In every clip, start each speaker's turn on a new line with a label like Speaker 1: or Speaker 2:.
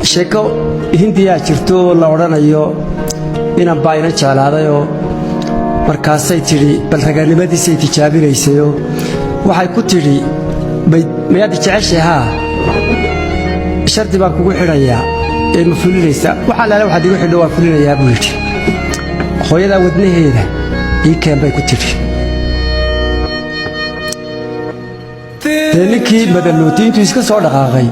Speaker 1: sheeko hindiya jirto la oranayo inaan baayna jeclaadayo markaasay tiri bal raganimadiisay tijaabinaysayo waxay ku tiri mayaad jeceshahay shardi baan kugu xidhayaa ee ma fulinaysa waxa la waxa digu xidho waa fulinayaa buu yiri hooyada wadnaheeda ii keen bay ku tiri ninkii madalootiintu iska soo dhaqaaqay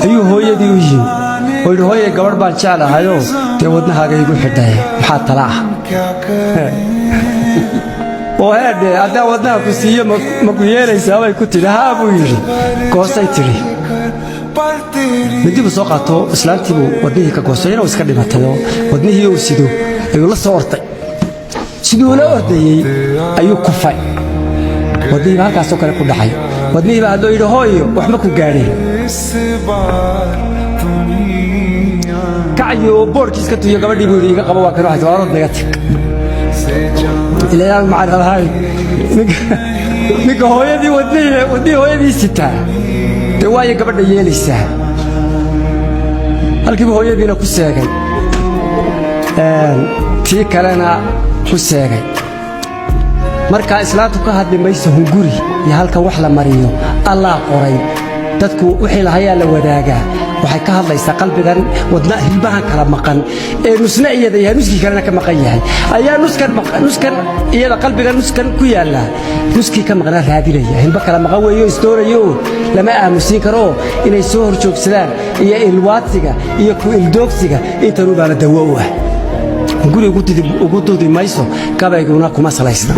Speaker 1: ayuu hooyadii u yimi hooyada gabadh baan jeclahayo ee wadnahaaga igu xidhay maxaa tala ah oo heede adaa wadnaha ku siiyo ma ku yeelaysaa bay ku tiri haa buu yiri goostay tiri midii soo qaato islaantiibu wadnihii ka goostay inuu iska dhimatayo wadnihii uu sido ayuu la soo ortay sidoo la ordayay ayuu ku fay wadnihii halkaas oo kale ku dhacay wadnihii baa hadoo yidhi hooyo wax ma ku gaadhay kacayo boorkiis ka tuyo gabadhii buu iga qabo waa kan waxa soo naga tag ilaa ma aragay ninka hooyadii wadnihii hooyadii sitaa de waaye gabadha yeelaysaa halkii hooyadiina ku seegay tii kalena ku seegay marka islaantu ka hadli mayso hunguri iyo halka wax la mariyo Allah qoray dadku wixii la hayaa la wadaaga waxay ka hadlaysaa qalbigan wadna hilbahan kala maqan ee nusna iyada yahay nuski kalena ka maqan yahay ayaa nuskan iyada qalbigan nuskan ku yaala nuski ka maqna raadinaya hilba kala maqan weeyo istoorayo lama aamusin karo inay soo horjoogsadaan iyo ilwaadsiga iyo ku ildoogsiga inta uu baa dawo u ah guri ugu doodi mayso kabayguna kuma salaysna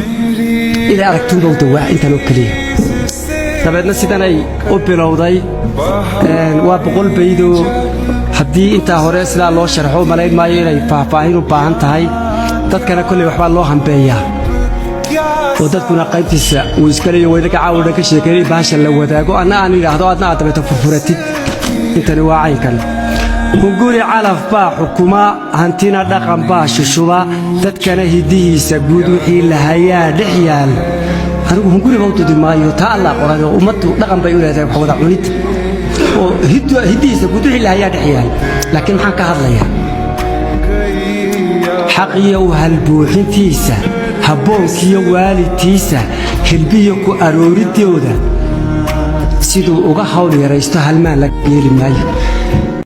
Speaker 1: ila aragtuun baa dawa inta loo kaliya tabeedna sidan ay u bilowday waa boqol baydo haddii intaa hore sidaa loo sharxo malayn maayo inay faahfaahin u baahan tahay dadkana kolley waxbaa loo hambeeyaa oo dadkuna qaybtiisa uu iska leeyahay wayna ka caawina ka sheekeeyay baasha la wadaago anna aan yiraahdo adna aad dabeeto furfuratid intani waa caynkan hunguri calaf baa xukuma hantina dhaqan baa shushuba dadkana hidihiisa guud wixii la hayaa dhex yaal anigu hunguri baa u tudimaayo taa Allah qoray oo ummadu dhaqan bay u leedahay wax wada cunid oo hidihiisa guud wixii la hayaa dhex yaal laakiin maxaan ka hadlayaa xaqiyo hal buuxintiisa habboonkiyo waalidkiisa hilbiyo ku arooridooda sidoo uga hawl yaraysto halmaan la yeeli maayo